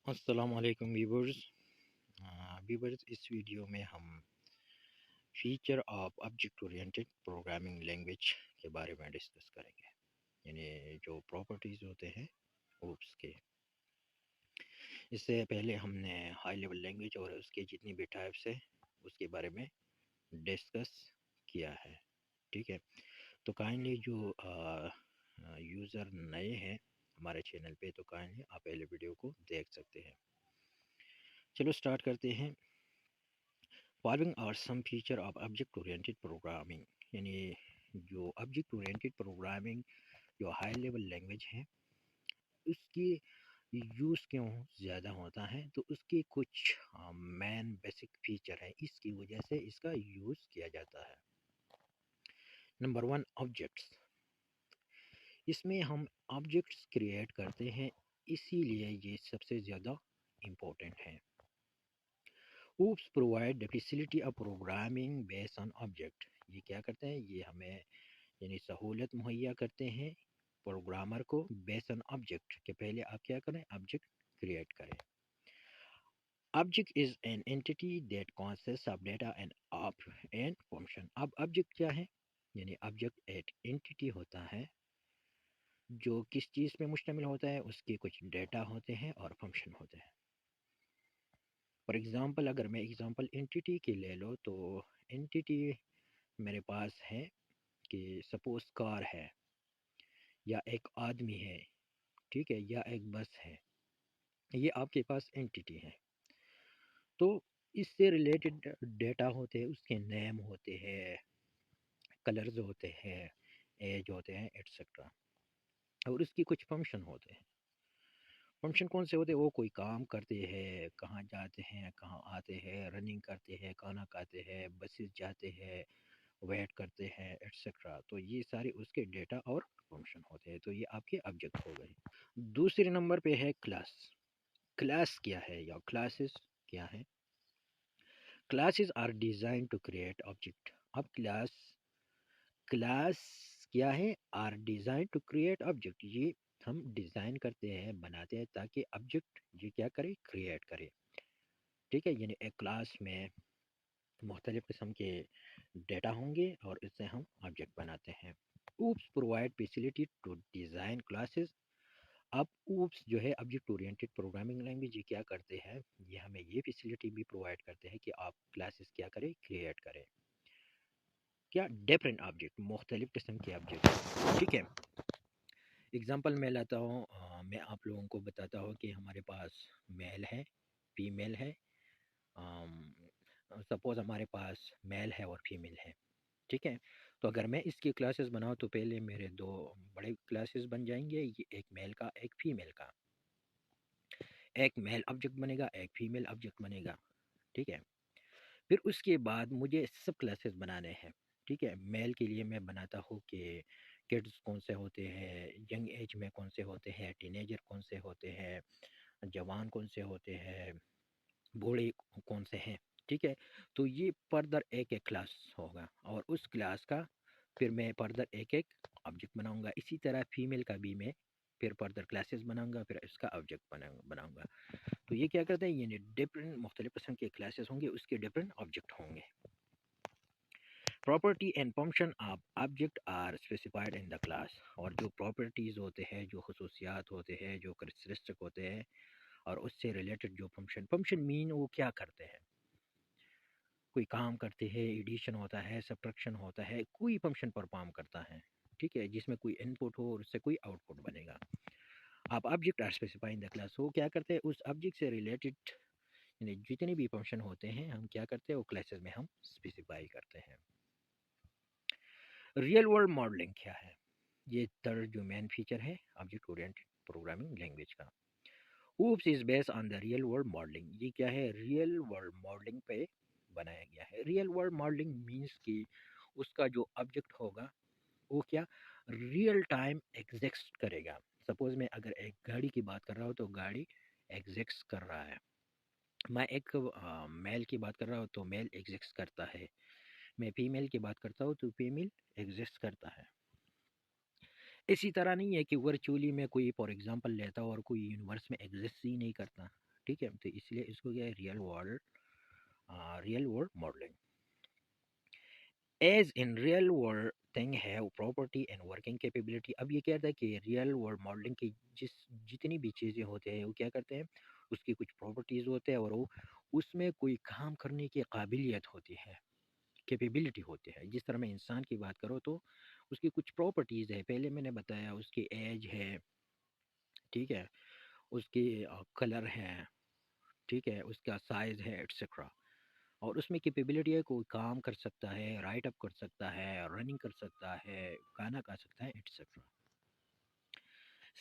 السلام علیکم ویورز اس ویڈیو میں ہم feature of object oriented programming language کے بارے میں ڈسکس کریں گے، یعنی جو پراپرٹیز ہوتے ہیں اوپس کے۔ اس سے پہلے ہم نے ہائی لیول لینگویج اور اس کے جتنی بھی ٹائپس ہے اس کے بارے میں ڈسکس کیا ہے، ٹھیک ہے۔ تو کائنڈلی جو یوزر نئے ہیں ہمارے چینل پہ، تو کائنڈلی آپ پہلے ویڈیو کو دیکھ سکتے ہیں۔ چلو سٹارٹ کرتے ہیں۔ Following are some feature of object oriented programming، یعنی جو آبجیکٹ اورینٹڈ پروگرامنگ جو ہائی لیول لینگویج ہے اس کی یوز کیوں زیادہ ہوتا ہے، تو اس کے کچھ مین بیسک فیچر ہیں، اس کی وجہ سے اس کا یوز کیا جاتا ہے۔ Number 1، objects. اس میں ہم آبجیکٹس کریٹ کرتے ہیں، اسی لیے یہ سب سے زیادہ امپورٹنٹ ہے۔ Opus provide the facility of programming based on object، یہ کیا کرتے ہیں، یہ ہمیں یعنی سہولت مہیا کرتے ہیں پروگرامر کو based on object، کہ پہلے آپ کیا کریں، آبجیکٹ کریٹ کریں۔ Object is an entity that consists of data and function۔ اب آبجیکٹ کیا ہے، یعنی آبجیکٹ ایک انٹیٹی ہوتا ہے جو کس چیز پہ مشتمل ہوتا ہے، اس کے کچھ ڈیٹا ہوتے ہیں اور فنکشن ہوتے ہیں۔ فار ایگزامپل اگر میں ایگزامپل انٹیٹی کی لے لو، تو انٹیٹی میرے پاس ہے کہ سپوز کار ہے یا ایک آدمی ہے، ٹھیک ہے، یا ایک بس ہے، یہ آپ کے پاس انٹیٹی ہے۔ تو اس سے ریلیٹڈ ڈیٹا ہوتے ہیں، اس کے نیم ہوتے ہیں، کلرز ہوتے ہیں، ایج ہوتے ہیں، ایٹسٹرا، اور اس کی کچھ فنکشن ہوتے ہیں۔ فنکشن کون سے ہوتے ہیں، وہ کوئی کام کرتے ہیں، کہاں جاتے ہیں، کہاں آتے ہیں، رننگ کرتے ہیں، کھانا کھاتے ہیں، بسز جاتے ہیں، ویٹ کرتے ہیں، ایٹسٹرا۔ تو یہ سارے اس کے ڈیٹا اور فنکشن ہوتے ہیں، تو یہ آپ کے آبجیکٹ ہو گئے۔ دوسرے نمبر پہ ہے کلاس۔ کلاس کیا ہے یا کلاسز کیا ہے؟ Classes are design to create object. اب کلاس کیا ہے، are design to create object, یہ ہم ڈیزائن کرتے ہیں، بناتے ہیں تاکہ آبجیکٹ یہ کیا کرے، کریٹ کرے، ٹھیک ہے۔ یعنی ایک کلاس میں مختلف قسم کے ڈیٹا ہوں گے اور اس سے ہم آبجیکٹ بناتے ہیں۔ OOPs provide facility to design classes. اب اوپس جو ہے آبجیکٹ اورینٹڈ پروگرامنگ لینگویج، یہ کیا کرتے ہیں، یہ ہمیں یہ فیسلٹی بھی پرووائڈ کرتے ہیں کہ آپ کلاسز کیا کریں، کریٹ کریں، کیا، ڈفرینٹ آبجیکٹ، مختلف قسم کے آبجیکٹ، ٹھیک ہے۔ اگزامپل میں لاتا ہوں، میں آپ لوگوں کو بتاتا ہوں کہ ہمارے پاس میل ہے، فیمیل ہے، سپوز ہمارے پاس میل ہے اور فیمیل ہے، ٹھیک ہے۔ تو اگر میں اس کی کلاسز بناؤں تو پہلے میرے دو بڑے کلاسز بن جائیں گے، یہ ایک میل کا ایک فیمیل کا، ایک میل آبجیکٹ بنے گا، ایک فیمیل آبجیکٹ بنے گا، ٹھیک ہے۔ پھر اس کے بعد مجھے سب کلاسز بنانے ہیں، ٹھیک ہے۔ میل کے لیے میں بناتا ہوں کہ کڈز کون سے ہوتے ہیں، ینگ ایج میں کون سے ہوتے ہیں، ٹین ایجر کون سے ہوتے ہیں، جوان کون سے ہوتے ہیں، بوڑھے کون سے ہیں، ٹھیک ہے۔ تو یہ فردر ایک ایک کلاس ہوگا، اور اس کلاس کا پھر میں فردر ایک ایک آبجیکٹ بناؤں گا۔ اسی طرح فیمیل کا بھی میں پھر فردر کلاسز بناؤں گا، پھر اس کا آبجیکٹ بناؤں گا۔ تو یہ کیا کرتے ہیں، یعنی ڈفرینٹ مختلف قسم کے کلاسز ہوں گے، اس کے ڈفرینٹ آبجیکٹ ہوں گے۔ Property and function of object are specified in the class. اور جو پراپرٹیز ہوتے ہیں، جو خصوصیات ہوتے ہیں، جو کریکٹرسٹک ہوتے ہیں، اور اس سے ریلیٹڈ جو فنکشن مین وہ کیا کرتے ہیں، کوئی کام کرتے ہیں، ایڈیشن ہوتا ہے، سبٹریکشن ہوتا ہے، کوئی فنکشن پرفارم کرتا ہے، ٹھیک ہے، جس میں کوئی ان پٹ ہو اور اس سے کوئی آؤٹ پٹ بنے گا۔ آپ object are specify in the class, وہ کیا کرتے ہیں، اس آبجیکٹ سے ریلیٹڈ یعنی جتنے بھی فنکشن ہوتے ہیں ہم کیا کرتے ہیں، وہ کلاسز میں ہم اسپیسیفائی کرتے ہیں۔ ریئل ورلڈ ماڈلنگ کیا ہے، یہ تھرڈ جو مین فیچر ہے آبجیکٹ اورینٹڈ پروگرامنگ لینگویج کا۔ Opus is base on the real world modelling, یہ کیا ہے، ریئل ورلڈ ماڈلنگ پہ بنایا گیا ہے۔ ریئل ورلڈ ماڈلنگ مینس کہ اس کا جو آبجیکٹ ہوگا وہ کیا، ریئل ٹائم ایگزسٹ کرے گا۔ سپوز میں اگر ایک گاڑی کی بات کر رہا ہوں تو گاڑی ایگزسٹ کر رہا ہے، میں ایک میل کی بات کر رہا ہوں تو میل ایگزسٹ کرتا ہے، میں فیمیل کی بات کرتا ہوں تو فیمیل ایگزسٹ کرتا ہے۔ اسی طرح نہیں ہے کہ ورچولی میں کوئی فار ایگزامپل لیتا ہوں اور کوئی یونیورس میں ایگزسٹ ہی نہیں کرتا، ٹھیک ہے، تو اس لیے اس کو کیا ہے real world modelling. As in real world thing have property and working capability. اب یہ کہتا ہے کہ ریئل ورلڈ ماڈلنگ کی جتنی بھی چیزیں ہوتے ہیں وہ کیا کرتے ہیں، اس کی کچھ پراپرٹیز ہوتے ہیں اور وہ اس میں کوئی کام کرنے کی قابلیت ہوتی ہے، کیپیبلٹی ہوتی ہے. جس طرح میں انسان کی بات کروں تو اس کی کچھ پراپرٹیز ہے، پہلے میں نے بتایا اس کی ایج ہے، ٹھیک ہے، اس کی کلر ہے، ٹھیک ہے، اس کا سائز ہے ایٹسٹرا. اور اس میں کیپیبلٹی ہے، کوئی کام کر سکتا ہے، رائٹ اپ کر سکتا ہے، رننگ کر سکتا ہے، گانا گا سکتا ہے ایٹسٹرا.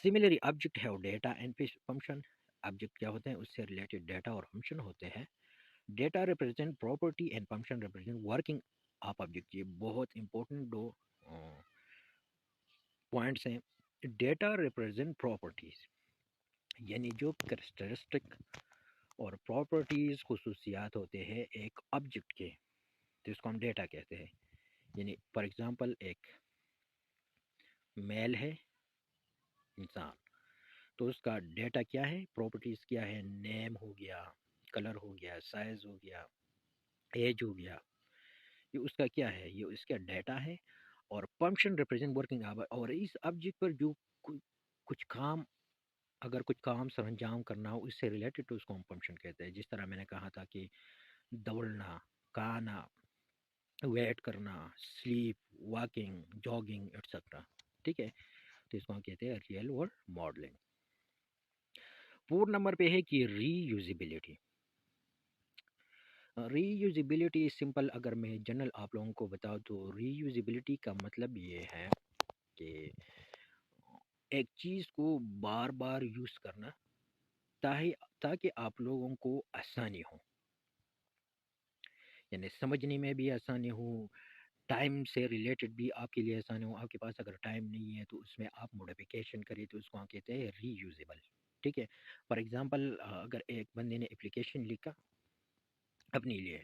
سملرلی آبجیکٹ ہے ڈیٹا اینڈ فنکشن. آبجیکٹ کیا ہوتے ہیں، اس سے ریلیٹڈ ڈیٹا اور فنکشن ہوتے ہیں. Data represent property and function represent working آپ آبجیکٹ. یہ بہت امپورٹنٹ دو پوائنٹس ہیں. ڈیٹا ریپرزینٹ پراپرٹیز یعنی جو کریکٹرسٹک اور پراپرٹیز خصوصیات ہوتے ہیں ایک آبجیکٹ کے، تو اس کو ہم ڈیٹا کہتے ہیں. یعنی فار ایگزامپل ایک میل ہے انسان، تو اس کا ڈیٹا کیا ہے، پراپرٹیز کیا ہے، نیم ہو گیا، کلر ہو گیا، سائز ہو گیا، ایج ہو گیا. یہ اس کا کیا ہے، یہ اس کا ڈیٹا ہے. اور فنکشن ریپرزینٹ ورکنگ. اور اس آبجیکٹ پر جو کچھ کام، اگر کچھ کام سر انجام کرنا ہو اس سے ریلیٹڈ تو اس کو ہم فنکشن کہتے ہیں. جس طرح میں نے کہا تھا کہ دوڑنا، کھانا، ویٹ کرنا، سلیپ، واکنگ، جاگنگ ایٹسٹرا. ٹھیک ہے، تو اس کو ہم کہتے ہیں ریئل ورلڈ ماڈلنگ. 4 نمبر پہ ہے کہ ری یوزیبلٹی. ری یوزیبلٹی سمپل اگر میں جنرل آپ لوگوں کو بتاؤں تو ری یوزیبلٹی کا مطلب یہ ہے کہ ایک چیز کو بار بار یوز کرنا تاکہ آپ لوگوں کو آسانی ہو، یعنی سمجھنے میں بھی آسانی ہو، ٹائم سے ریلیٹڈ بھی آپ کے لیے آسانی ہو. آپ کے پاس اگر ٹائم نہیں ہے تو اس میں آپ موڈیفیکیشن کریں تو اس کو ہم کہتے ہیں ری یوزیبل. ٹھیک ہے، فار ایگزامپل اگر ایک بندے نے اپلیکیشن لکھا اپنے لیے،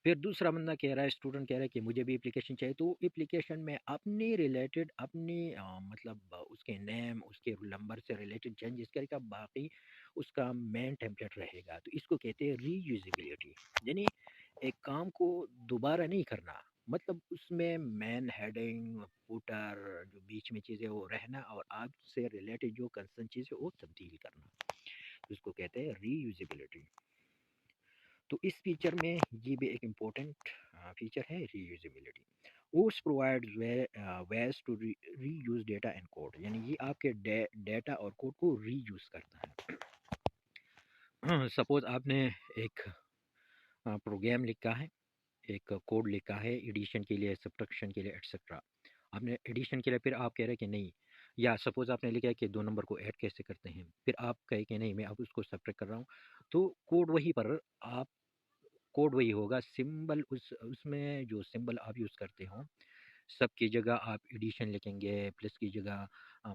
پھر دوسرا بندہ کہہ رہا ہے، اسٹوڈنٹ کہہ رہا ہے کہ مجھے بھی اپلیکیشن چاہیے، تو اپلیکیشن میں اپنی ریلیٹڈ اپنی مطلب اس کے نیم، اس کے نمبر سے ریلیٹڈ چینجز کرے گا، باقی اس کا مین ٹیمپلیٹ رہے گا. تو اس کو کہتے ہیں ری یوزیبلٹی. یعنی ایک کام کو دوبارہ نہیں کرنا، مطلب اس میں مین ہیڈنگ، فوٹر، جو بیچ میں چیزیں وہ رہنا، اور آپ سے ریلیٹڈ جو کنسرن چیز ہے وہ تبدیل کرنا. اس کو کہتے ہیں ری یوزیبلٹی. تو اس فیچر میں یہ بھی ایک امپورٹنٹ فیچر ہے reusability. OOPs provide ways to reuse data and code. یعنی یہ آپ کے ڈیٹا اور کوڈ کو ری یوز کرتا ہے. سپوز آپ نے ایک پروگرام لکھا ہے، ایک کوڈ لکھا ہے ایڈیشن کے لیے، سبٹریکشن کے لیے ایٹسٹرا. آپ نے ایڈیشن کے لیے، پھر آپ کہہ رہے ہیں کہ نہیں، یا سپوز آپ نے لکھا ہے کہ 2 نمبر کو ایڈ کیسے کرتے ہیں، پھر آپ کہیں کہ نہیں میں اب اس کو سبٹریکٹ کر رہا ہوں. تو کوڈ وہی پر آپ کوڈ وہی ہوگا، سمبل اس میں جو سمبل آپ یوز کرتے ہوں، سب کی جگہ آپ ایڈیشن لکھیں گے، پلس کی جگہ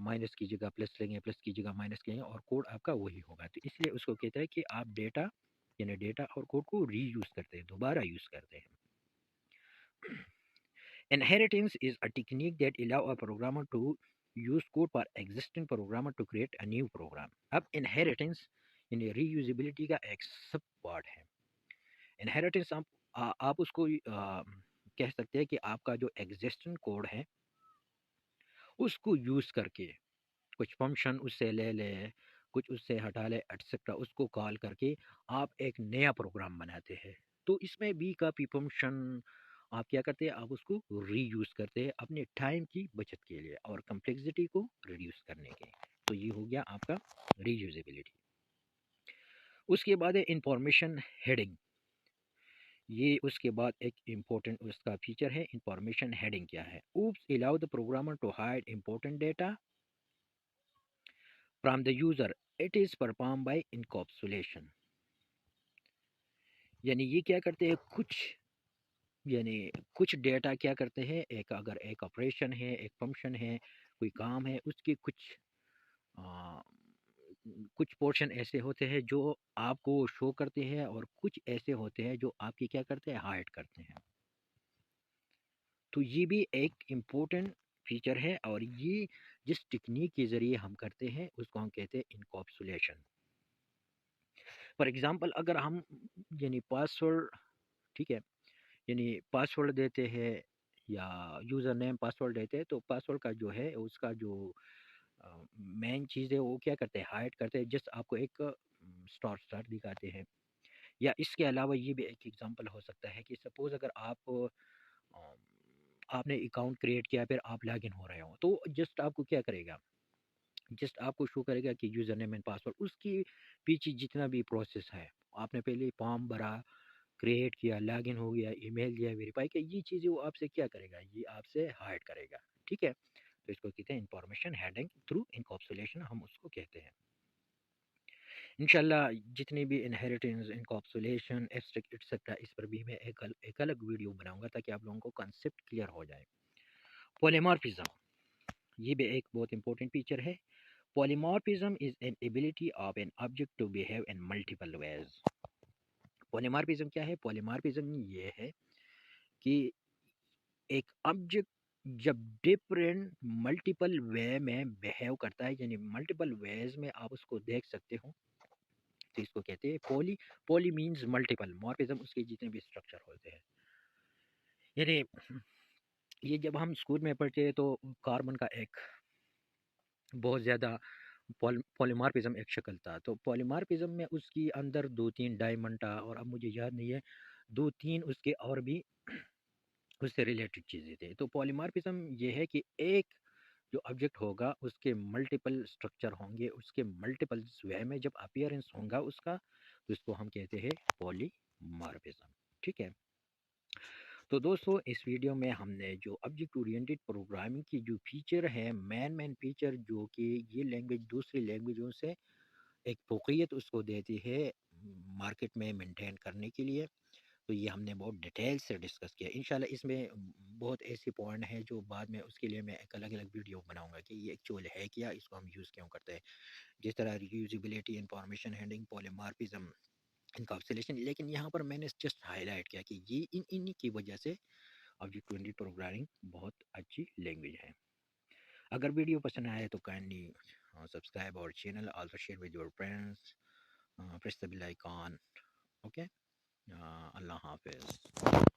مائنس کی جگہ پلس لیں گے، پلس کی جگہ مائنس لیں گے، اور کوڈ آپ کا وہی ہوگا. تو اس لیے اس کو کہتا ہے کہ آپ ڈیٹا، یعنی ڈیٹا اور کوڈ کو ری یوز کرتے ہیں، دوبارہ یوز کرتے ہیں. Inheritance is a technique that allow a programmer to use code for existing programmer to create a new program. اب inheritance یعنی ری یوزیبلٹی کا ایک سب پارٹ ہے. انہیریٹنس آپ اس کو کہہ سکتے ہیں کہ آپ کا جو ایگزسٹنگ کوڈ ہے اس کو یوز کر کے کچھ فنکشن اس سے لے لے، کچھ اس سے ہٹا لے ایٹسٹرا، اس کو کال کر کے آپ ایک نیا پروگرام بناتے ہیں. تو اس میں بھی کافی فنکشن آپ کیا کرتے ہیں، آپ اس کو ری یوز کرتے ہیں اپنے ٹائم کی بچت کے لیے اور کمپلیکسٹی کو ریڈیوس کرنے کے. تو یہ ہو گیا آپ کا ری یوزیبلٹی. اس کے بعد ہے انفارمیشن ہیڈنگ. یہ اس کے بعد ایک امپورٹنٹ اس کا فیچر ہے. انفارمیشن ہیڈنگ کیا ہے؟ OOPs allow the programmer to hide important data from the user. It is perform by encapsulation. یعنی یہ کیا کرتے ہیں، کچھ ڈیٹا کیا کرتے ہیں، اگر ایک آپریشن ہے، ایک فنکشن ہے، کوئی کام ہے، اس کے کچھ پورشن ایسے ہوتے ہیں جو آپ کو شو کرتے ہیں، اور کچھ ایسے ہوتے ہیں جو آپ کی کیا کرتے ہیں، ہائڈ کرتے ہیں. تو یہ بھی ایک امپورٹنٹ فیچر ہے، اور یہ جس ٹیکنیک کے ذریعے ہم کرتے ہیں اس کو ہم کہتے ہیں انکیپسولیشن. فار ایگزامپل اگر ہم یعنی پاسورڈ، ٹھیک ہے، یعنی پاسورڈ دیتے ہیں یا یوزر نیم پاسورڈ دیتے ہیں، تو پاسورڈ کا جو ہے اس کا جو مین چیز ہے وہ کیا کرتے ہیں، ہائڈ کرتے ہیں، جس آپ کو ایک اسٹار دکھاتے ہیں. یا اس کے علاوہ یہ بھی ایک ایگزامپل ہو سکتا ہے کہ سپوز اگر آپ نے اکاؤنٹ کریٹ کیا، پھر آپ لاگ ان ہو رہے ہو، تو جسٹ آپ کو کیا کرے گا، جسٹ آپ کو شو کرے گا کہ یوزر نیم اینڈ پاسورڈ، اس کی پیچھے جتنا بھی پروسیس ہے، آپ نے پہلے فارم بھرا، کریٹ کیا، لاگ ان ہو گیا، ای میل دیا، ویریفائی کیا، یہ چیزیں وہ آپ سے کیا کرے گا، یہ آپ سے ہائڈ کرے گا. ٹھیک ہے، تو اس کو کہتے ہیں انفارمیشن ہیڈنگ تھرو انکیپسولیشن، ہم اس کو کہتے ہیں. انشاءاللہ جتنی بھی انہیریٹنس، انکیپسولیشن ایٹسٹرا، اس پر بھی میں ایک الگ ویڈیو بناؤں گا تاکہ آپ لوگوں کو کنسیپٹ کلیئر ہو جائے. پولیمارفزم، یہ بھی ایک بہت امپورٹنٹ فیچر ہے. Polymorphism is an ability of an object to behave in multiple ways. Polymorphism کیا ہے؟ Polymorphism یہ ہے کہ ایک آبجیکٹ جب ڈفرینٹ ملٹیپل وے میں بہیو کرتا ہے، یعنی ملٹیپل ویز میں آپ اس کو دیکھ سکتے ہو، تو اس کو کہتے ہیں پولی مینز ملٹیپل، مارفزم اس کے جتنے بھی اسٹرکچر ہوتے ہیں. یعنی یہ جب ہم اسکول میں پڑھتے ہیں تو کاربن کا ایک بہت زیادہ پولیمارفزم ایک شکل تھا، تو پولیمارفزم میں اس کی اندر دو تین ڈائمنڈ تھا، اور اب مجھے یاد نہیں ہے، دو تین اس کے اور بھی اس سے ریلیٹڈ چیزیں تھے. تو پولیمارفزم یہ ہے کہ ایک جو آبجیکٹ ہوگا اس کے ملٹیپل اسٹرکچر ہوں گے، اس کے ملٹیپل وے میں جب اپیئرنس ہوگا اس کا، تو اس کو ہم کہتے ہیں پولیمارفزم. ٹھیک ہے، تو دوستو اس ویڈیو میں ہم نے جو آبجیکٹ اورینٹڈ پروگرامنگ کی جو فیچر ہے، مین فیچر جو کہ یہ لینگویج دوسری لینگویجوں سے ایک فوقیت اس کو دیتی ہے مارکیٹ میں مینٹین کرنے کے لیے، تو یہ ہم نے بہت ڈیٹیل سے ڈسکس کیا. انشاءاللہ اس میں بہت ایسی پوائنٹ ہے جو بعد میں اس کے لیے میں ایک الگ ویڈیو بناؤں گا کہ یہ ایکچوئل ہے کیا، اس کو ہم یوز کیوں کرتے ہیں، جس طرح ریوزیبلٹی، انفارمیشن ہینڈلنگ، پولیمارفزم، انکیپسولیشن. لیکن یہاں پر میں نے جسٹ ہائی لائٹ کیا کہ یہ ان کی وجہ سے آبجیکٹ اورینٹڈ پروگرامنگ بہت اچھی لینگویج ہے. اگر ویڈیو پسند آئے تو کائنڈلی سبسکرائب اور channel, also share with your friends, press the bell icon. Okay, اللہ حافظ.